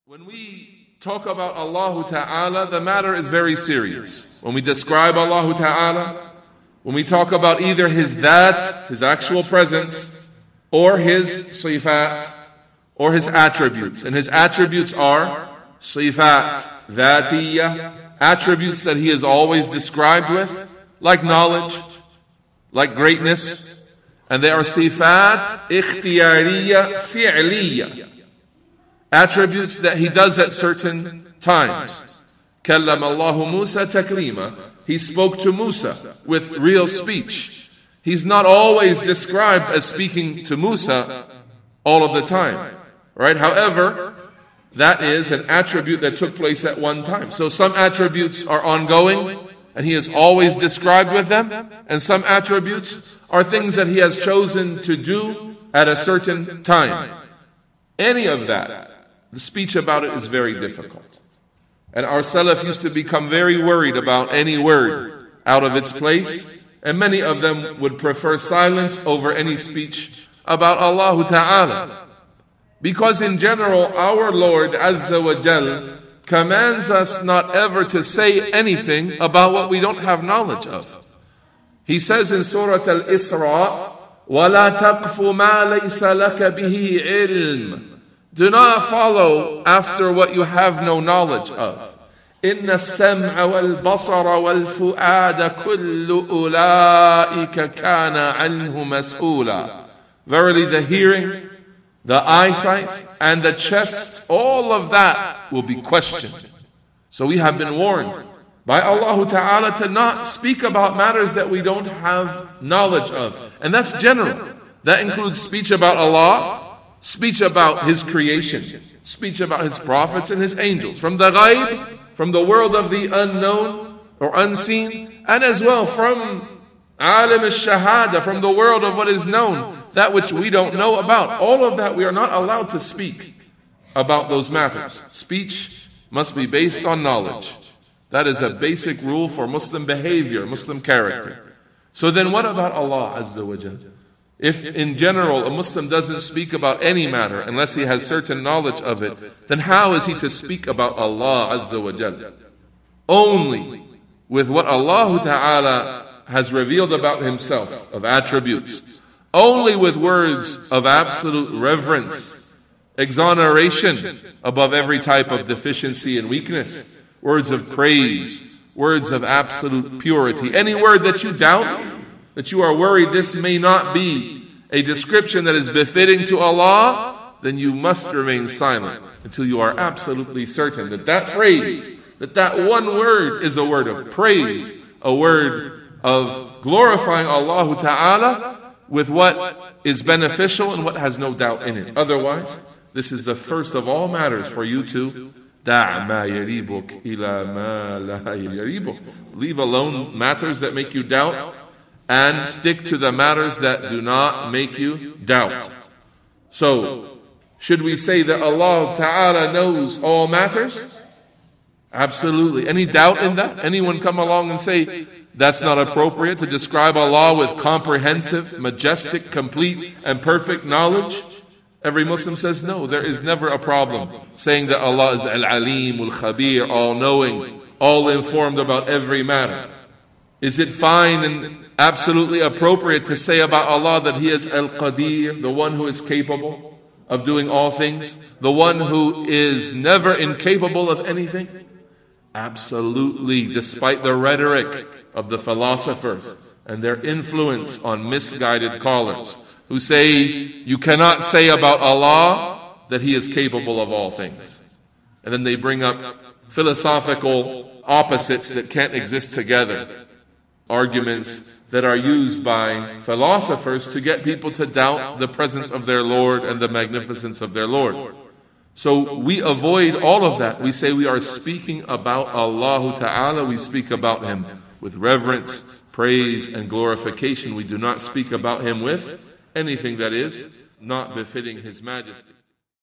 When we talk about Allah Ta'ala, the matter is very serious. When we describe Allah Ta'ala, when we talk about either His dhat, His actual presence, or His sifat, or His attributes. And His attributes are sifat, dhatiyya, attributes that He is always described with, like knowledge, like greatness. And they are sifat, ikhtiyariyya, fi'liyya, attributes that He does at certain times. كَلَّمَ اللَّهُ مُوسَى تَكْلِيمًا. He spoke to Musa with real speech. He's not always described as speaking to Musa all of the time. Right? However, that is an attribute that took place at one time. So some attributes are ongoing, and He is always described with them. And some attributes are things that He has chosen to do at a certain time. Any of that, the speech about it is very difficult. And our Salaf used to become very worried about any word out of its place. And many of them would prefer silence over any speech about Allah Ta'ala. Because in general, our Lord Azza wa Jal commands us not ever to say anything about what we don't have knowledge of. He says in Surah Al-Isra, وَلَا تَقْفُ مَا لَيْسَ لَكَ بِهِ عِلْمٍ. Do not follow after what you have no knowledge of. إِنَّ السَّمْعَ وَالْبَصَرَ وَالْفُؤَادَ كُلُّ أُولَٰئِكَ كَانَ عَنْهُ مَسْئُولًا. Verily the hearing, the eyesight, and the chest, all of that will be questioned. So we have been warned by Allah Ta'ala to not speak about matters that we don't have knowledge of. And that's general. That includes speech about Allah, speech about His creation, speech about His prophets and His angels, from the ghaib, from the world of the unknown or unseen, and as well from alim al-shahada, from the world of what is known, that which we don't know about. All of that we are not allowed to speak about those matters. Speech must be based on knowledge. That is a basic rule for Muslim behavior, Muslim character. So then what about Allah Azza wa Jalla? If in general a Muslim doesn't speak about any matter unless he has certain knowledge of it, then how is he to speak about Allah Azza wa Jalla? Only with what Allah Ta'ala has revealed about Himself of attributes. Only with words of absolute reverence, exoneration above every type of deficiency and weakness, words of praise, words of absolute purity. Any word that you doubt, that you are worried this may not be a description that is befitting to Allah, then you must remain silent until you are absolutely certain that that phrase, that one word is a word of praise, a word of glorifying Allah Ta'ala with what is beneficial and what has no doubt in it. Otherwise, this is the first of all matters for you to دَعْ مَا يَرِيبُكْ إِلَى مَا لَا يَرِيبُكْ. Leave alone matters that make you doubt, and stick to the matters that do not make you doubt. So, should we say that Allah Ta'ala knows all matters? Absolutely. Any doubt in that? Anyone come along and say that's not appropriate to describe Allah with comprehensive, majestic, complete, and perfect knowledge? Every Muslim says no, there is never a problem saying that Allah is Al-Alim, Al-Khabir, all-knowing, all-informed about every matter. Is it fine and absolutely appropriate to say about Allah that He is Al-Qadir, the one who is capable of doing all things, the one who is never incapable of anything? Absolutely, despite the rhetoric of the philosophers and their influence on misguided callers who say you cannot say about Allah that He is capable of all things. And then they bring up philosophical opposites that can't exist together. Arguments that are used by philosophers to get people to doubt the presence of their Lord and the magnificence of their Lord. So we avoid all of that. We say we are speaking about Allah Ta'ala. We speak about Him with reverence, praise, and glorification. We do not speak about Him with anything that is not befitting His majesty.